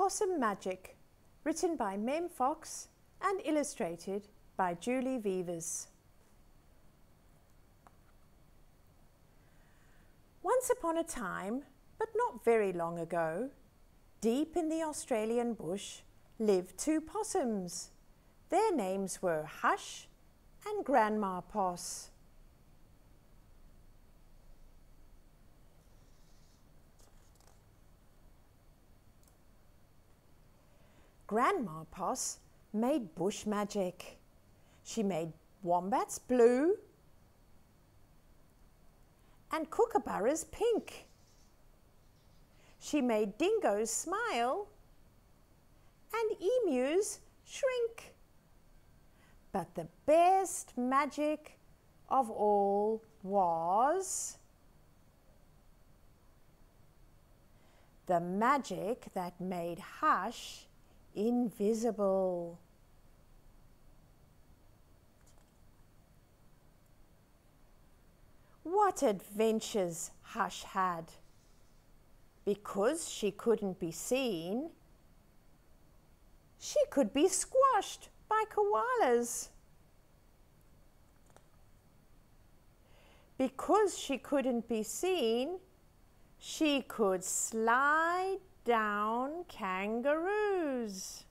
Possum Magic, written by Mem Fox and illustrated by Vivas. Once upon a time, but not very long ago, deep in the Australian bush lived two possums. Their names were Hush and Grandma Poss. Grandma Poss made bush magic. She made wombats blue and kookaburras pink. She made dingoes smile and emus shrink. But the best magic of all was the magic that made Hush invisible. What adventures Hush had! Because she couldn't be seen, she could be squashed by koalas. Because she couldn't be seen, she could slide down kangaroos.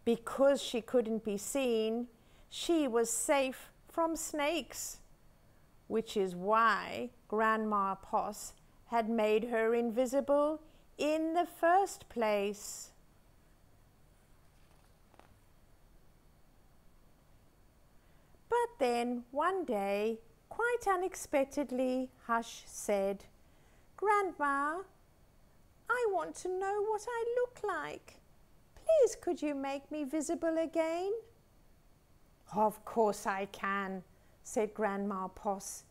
Because she couldn't be seen, she was safe from snakes, which is why Grandma Poss had made her invisible in the first place. But then one day, quite unexpectedly, Hush said, "Grandma, I want to know what I look like. Please, could you make me visible again?" "Of course I can," said Grandma Poss,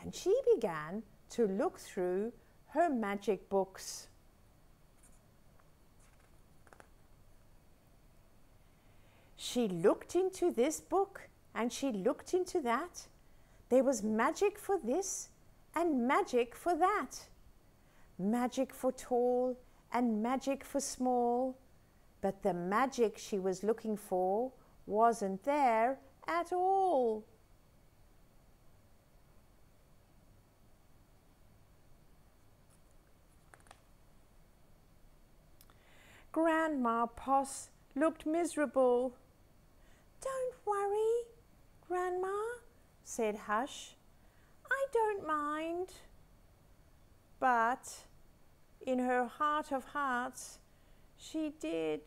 and she began to look through her magic books. She looked into this book and she looked into that. There was magic for this and magic for that. Magic for tall and magic for small. But the magic she was looking for wasn't there at all. Grandma Poss looked miserable. "Don't worry, Grandma," said Hush. "I don't mind." But in her heart of hearts, she did.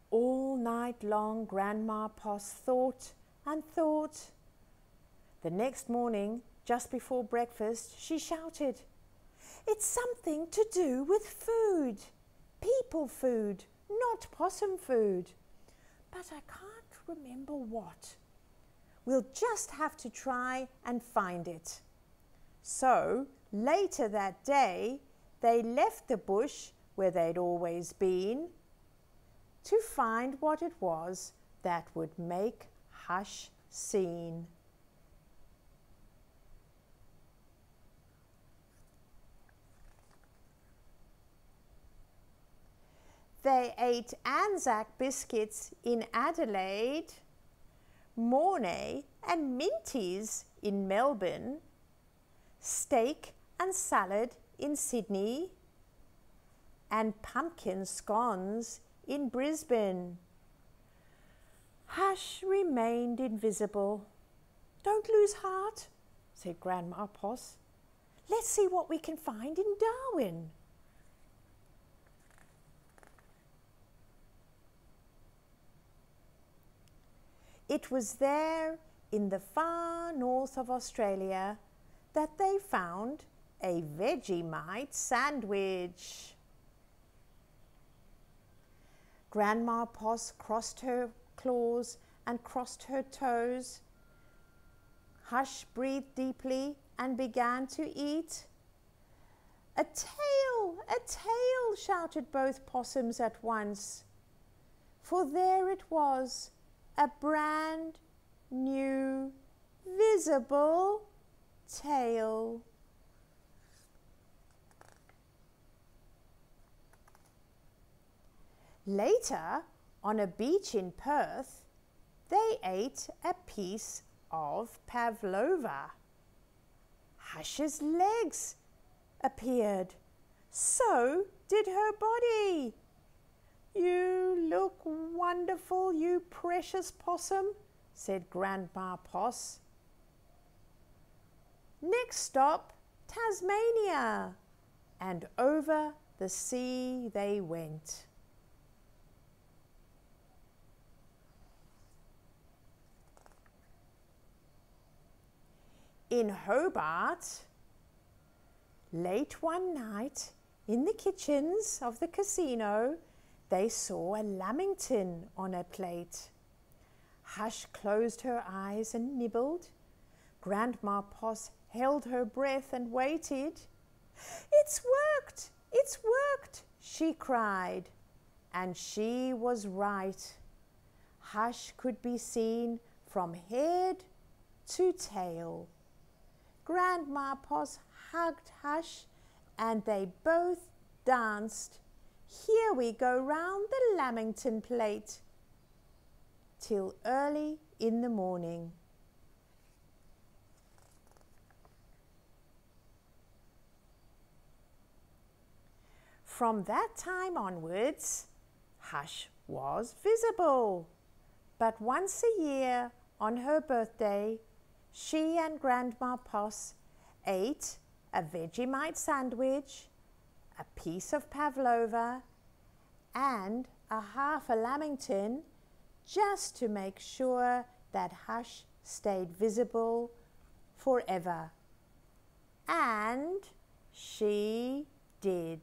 All night long, Grandma Poss thought and thought. The next morning, just before breakfast, she shouted, "It's something to do with food. People food, not possum food. But I can't remember what. We'll just have to try and find it." So, later that day, they left the bush where they'd always been to find what it was that would make Hush seen. They ate Anzac biscuits in Adelaide, Mornay and Minties in Melbourne, steak and salad in Sydney, and pumpkin scones in Brisbane. Hush remained invisible. "Don't lose heart," said Grandma Poss. "Let's see what we can find in Darwin." It was there in the far north of Australia that they found a Vegemite sandwich. Grandma Poss crossed her claws and crossed her toes. Hush breathed deeply and began to eat. "A tail! A tail!" shouted both possums at once. For there it was, a brand new visible tail. Later, on a beach in Perth, they ate a piece of pavlova. Hush's legs appeared. So did her body. "You look wonderful, you precious possum," said Grandma Poss. Next stop, Tasmania, and over the sea they went. In Hobart, late one night, in the kitchens of the casino, they saw a lamington on a plate. Hush closed her eyes and nibbled. Grandma Poss held her breath and waited. "It's worked! It's worked!" she cried. And she was right. Hush could be seen from head to tail. Grandma Poss hugged Hush and they both danced. "Here we go round the lamington plate," till early in the morning. From that time onwards, Hush was visible. But once a year, on her birthday, she and Grandma Poss ate a Vegemite sandwich, a piece of pavlova, and half a lamington, just to make sure that Hush stayed visible forever. And she did.